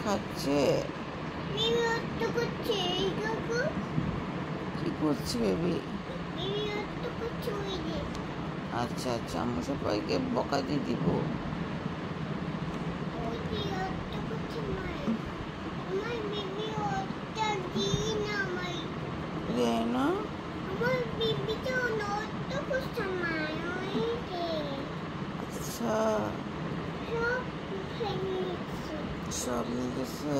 খাচ্ছে? কি করছে বেবি? আচ্ছা আচ্ছা, আমরা সবাইকে বকা দিয়ে দিব। না আচ্ছা, সব নিয়ে গেছে,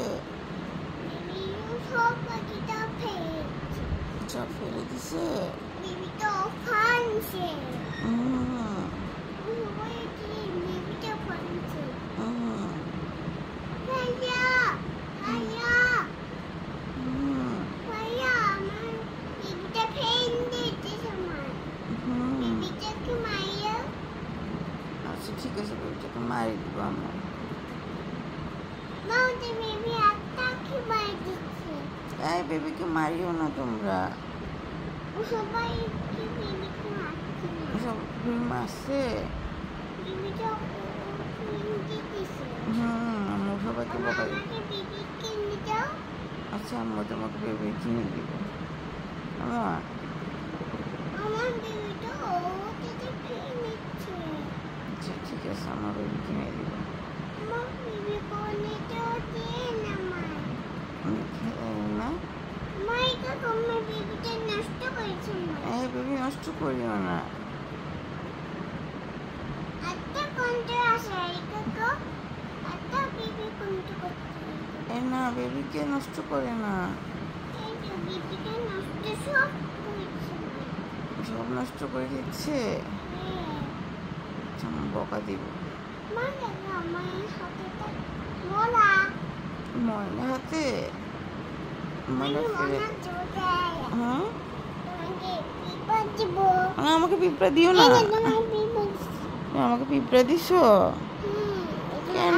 সব ফেলে দিছে। আচ্ছা ঠিক আছে, বেবিটাকে মারি দিব আমরা। এই বেবিকে মারিও না তোমরা। সব মারছে। আমরা সবাইকে বকা দিব। আচ্ছা আমরা তোমাকে বেবি কিনে দিব। আচ্ছা ঠিক আছে, আমার বেবি কিনে দিব। বেবি নষ্ট করিও না। না বেবিকে নষ্ট করে না, সব নষ্ট করে দিচ্ছে। বকা দিব। ময়না হাতে আমাকে পিঁপড়া দিও না। আমাকে পিঁপড়া দিছ কেন?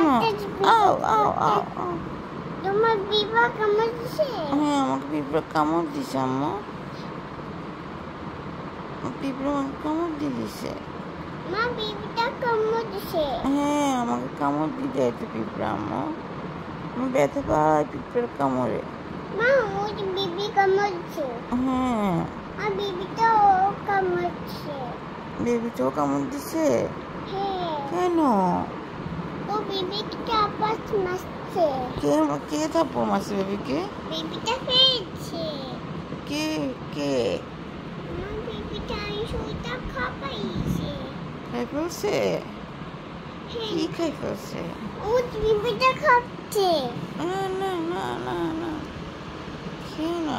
হ্যাঁ আমাকে পিঁপড়া কামড় দিছে। আম্মা পিঁপড়া কামড় দিয়ে দিছে। হ্যাঁ আমাকে কামড় দিয়ে দেয় তো পিঁপড়া। আম্মা আমি ব্যথা পাই পিঁপড়ার কামড়ে। হ্যাঁ বেবিটাও কামড় দিছে কেন? কে থাপ্পড় মারছে বেবিকে? কে কে খাই ফেলছে? কি খাই ফেলছে? না না না না না, খেও না।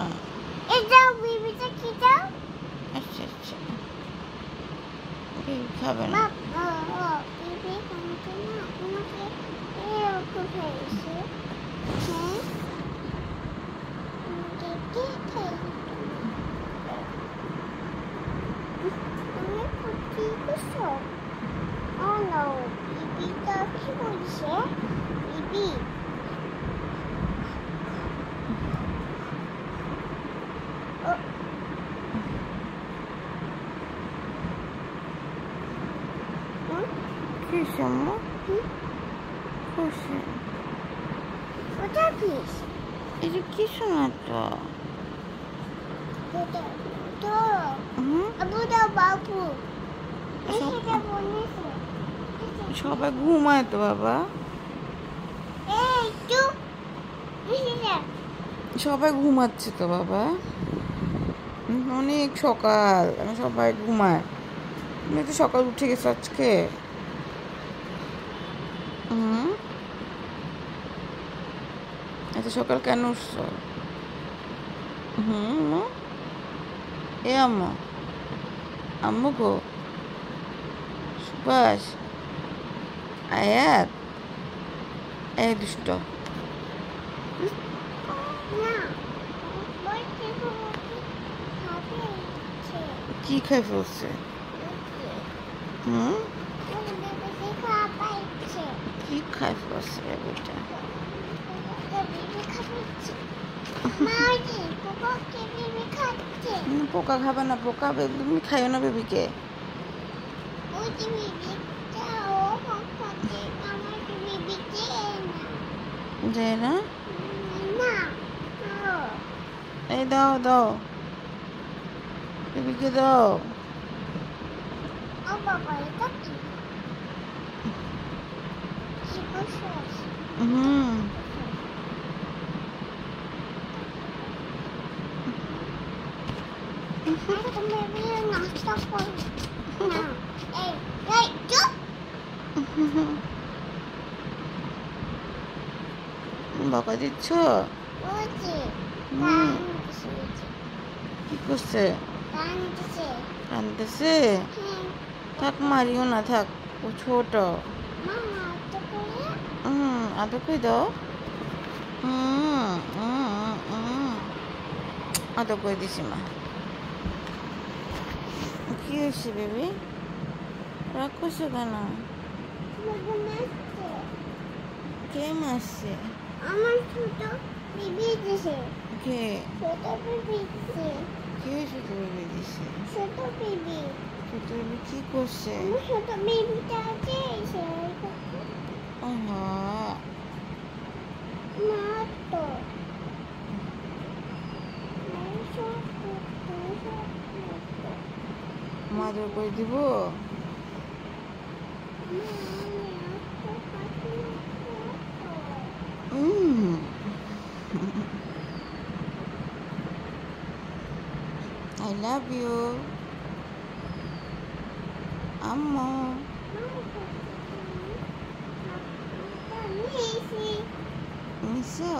আচ্ছা আচ্ছা, বেবি খাবে না। Fish, Amma? Fish. What's that fish? It's a fish on that. বাবু সবাই ঘুমায় তো বাবা, সবাই ঘুমাচ্ছে তো বাবা, অনেক সকাল, সবাই ঘুমায়। তুমি তো সকাল উঠে গেছো আজকে। এত সকাল কেন উঠছো? এ আম্মু, আম্মু গো, সুভাষ, আয়াত, এই দুষ্ট কি খাই ফেলছে? কি খাই ফেলছে বেবিটা? পোকা খাবে না, পোকা তুমি খাইও না বেবিকে। যায় না? না এই দাও দাও, বেবিকে দাও। ও বাবা এটা কি হুম, তুমি বিয়ে নাস্তা করো না এই এই চুপ বকা দিচ্ছ? ওজি হুম। কানছে কি করছে? কানছে কাঁদতেছে? হ্যাঁ থাক, মারিও না, থাক, ও ছোট। মামা তো করে আদর করে দাও। আদর করে দিছি মা। কি হয়েছে বেবি? রাগ করছো কেন? বাবা মারছে কে মারছে? আমার ছোট বেবি দিছে কে? ছোট বেবি দিছে কে ছোট বেবি দিছে? ছোট বেবি ছোট বেবি কি করছে? আমার ছোট বেবিটা আছে সে আহা, মা তো আদর করে দিব? I love you. আম্মু। নিশা।